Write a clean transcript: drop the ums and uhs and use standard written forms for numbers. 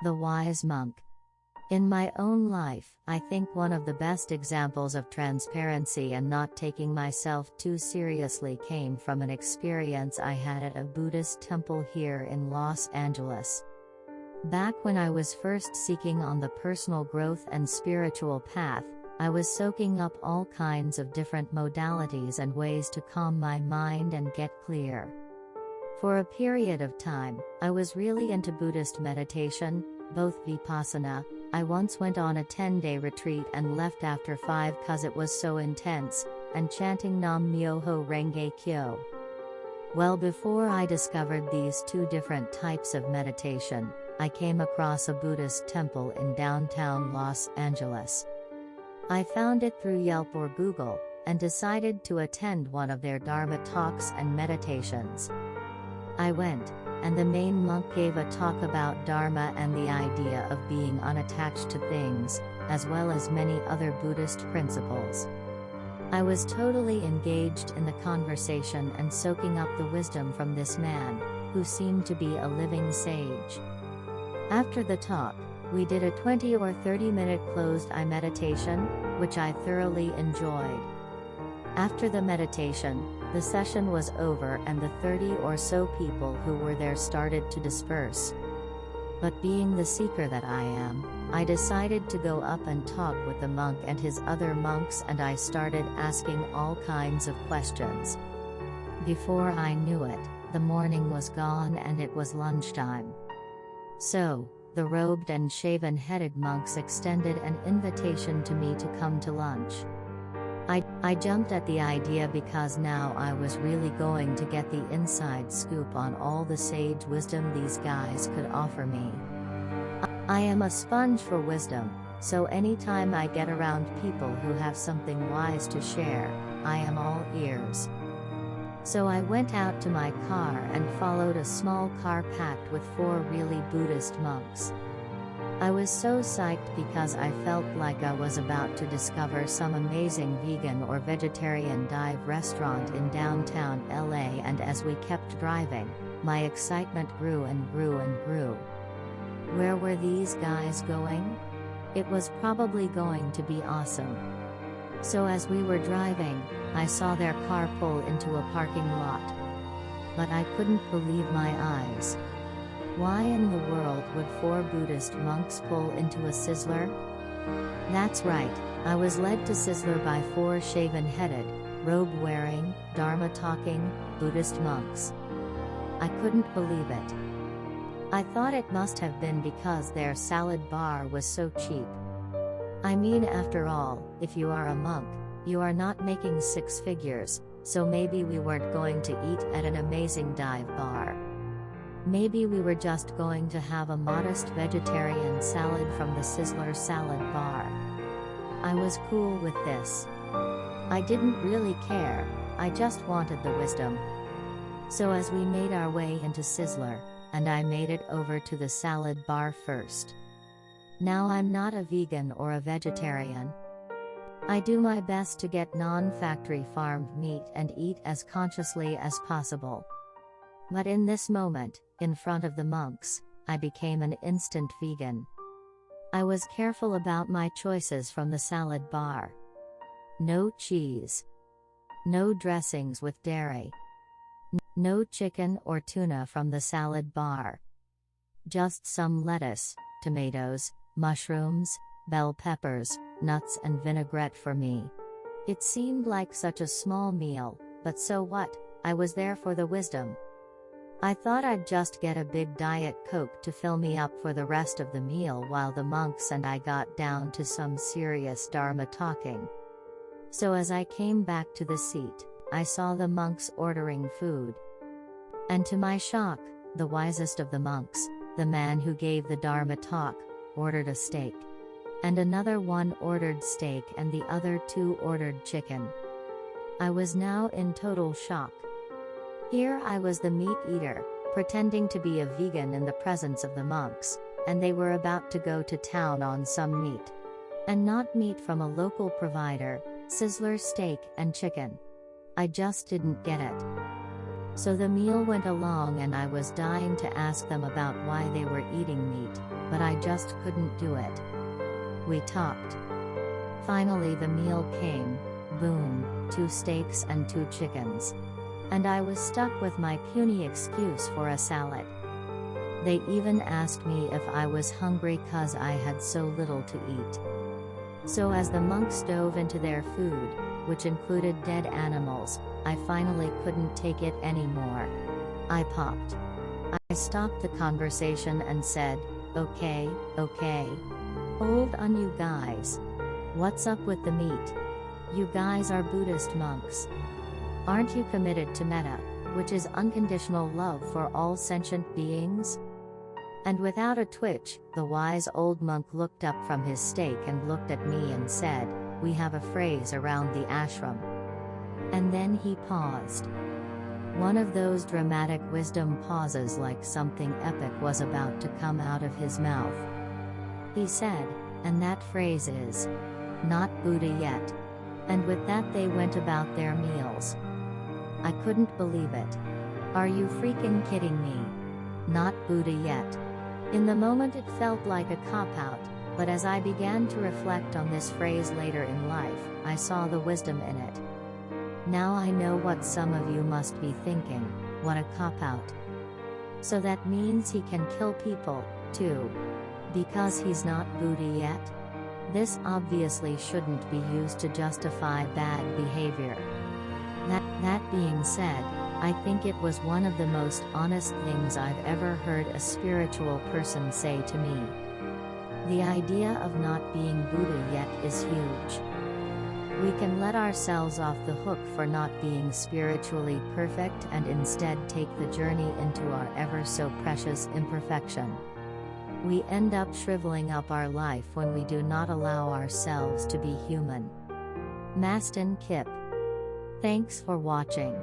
The wise monk. In my own life, I think one of the best examples of transparency and not taking myself too seriously came from an experience I had at a Buddhist temple here in Los Angeles. Back when I was first seeking on the personal growth and spiritual path, I was soaking up all kinds of different modalities and ways to calm my mind and get clear. For a period of time, I was really into Buddhist meditation, both Vipassana. I once went on a 10-day retreat and left after 5 cause it was so intense, and chanting Nam Myoho Renge Kyo. Well, before I discovered these two different types of meditation, I came across a Buddhist temple in downtown Los Angeles. I found it through Yelp or Google, and decided to attend one of their Dharma talks and meditations. I went, and the main monk gave a talk about Dharma and the idea of being unattached to things, as well as many other Buddhist principles. I was totally engaged in the conversation and soaking up the wisdom from this man, who seemed to be a living sage. After the talk, we did a 20 or 30-minute closed-eye meditation, which I thoroughly enjoyed. After the meditation, the session was over and the 30 or so people who were there started to disperse. But being the seeker that I am, I decided to go up and talk with the monk and his other monks, and I started asking all kinds of questions. Before I knew it, the morning was gone and it was lunchtime. So, the robed and shaven-headed monks extended an invitation to me to come to lunch. I jumped at the idea because now I was really going to get the inside scoop on all the sage wisdom these guys could offer me. I am a sponge for wisdom, so anytime I get around people who have something wise to share, I am all ears. So I went out to my car and followed a small car packed with 4 really Buddhist monks. I was so psyched because I felt like I was about to discover some amazing vegan or vegetarian dive restaurant in downtown LA, and as we kept driving, my excitement grew and grew and grew. Where were these guys going? It was probably going to be awesome. So as we were driving, I saw their car pull into a parking lot. But I couldn't believe my eyes. Why in the world would 4 Buddhist monks pull into a Sizzler? That's right, I was led to Sizzler by 4 shaven-headed, robe-wearing, Dharma-talking, Buddhist monks. I couldn't believe it. I thought it must have been because their salad bar was so cheap. I mean, after all, if you are a monk, you are not making 6 figures, so maybe we weren't going to eat at an amazing dive bar. Maybe we were just going to have a modest vegetarian salad from the Sizzler salad bar. I was cool with this. I didn't really care, I just wanted the wisdom. So as we made our way into Sizzler, and I made it over to the salad bar first. Now I'm not a vegan or a vegetarian. I do my best to get non-factory farmed meat and eat as consciously as possible. But in this moment, in front of the monks, I became an instant vegan. I was careful about my choices from the salad bar. No cheese. No dressings with dairy. No chicken or tuna from the salad bar. Just some lettuce, tomatoes, mushrooms, bell peppers, nuts and vinaigrette for me. It seemed like such a small meal, but so what, I was there for the wisdom. I thought I'd just get a big Diet Coke to fill me up for the rest of the meal while the monks and I got down to some serious Dharma talking. So as I came back to the seat, I saw the monks ordering food. And to my shock, the wisest of the monks, the man who gave the Dharma talk, ordered a steak. And another one ordered steak and the other 2 ordered chicken. I was now in total shock. Here I was, the meat eater, pretending to be a vegan in the presence of the monks, and they were about to go to town on some meat. And not meat from a local provider, Sizzler steak and chicken. I just didn't get it. So the meal went along and I was dying to ask them about why they were eating meat, but I just couldn't do it. We talked. Finally the meal came, boom, 2 steaks and 2 chickens. And I was stuck with my puny excuse for a salad. They even asked me if I was hungry cause I had so little to eat. So as the monks dove into their food, which included dead animals, I finally couldn't take it anymore. I popped. I stopped the conversation and said, okay, hold on you guys. What's up with the meat? You guys are Buddhist monks. Aren't you committed to metta, which is unconditional love for all sentient beings? And without a twitch, the wise old monk looked up from his steak and looked at me and said, we have a phrase around the ashram. And then he paused. One of those dramatic wisdom pauses like something epic was about to come out of his mouth. He said, and that phrase is, not Buddha yet. And with that they went about their meals. I couldn't believe it. Are you freaking kidding me? Not Buddha yet. In the moment it felt like a cop-out, but as I began to reflect on this phrase later in life, I saw the wisdom in it. Now I know what some of you must be thinking, what a cop-out. So that means he can kill people, too. Because he's not Buddha yet? This obviously shouldn't be used to justify bad behavior. That being said, I think it was one of the most honest things I've ever heard a spiritual person say to me. The idea of not being Buddha yet is huge. We can let ourselves off the hook for not being spiritually perfect and instead take the journey into our ever so precious imperfection. We end up shriveling up our life when we do not allow ourselves to be human. Mastin Kip. Thanks for watching.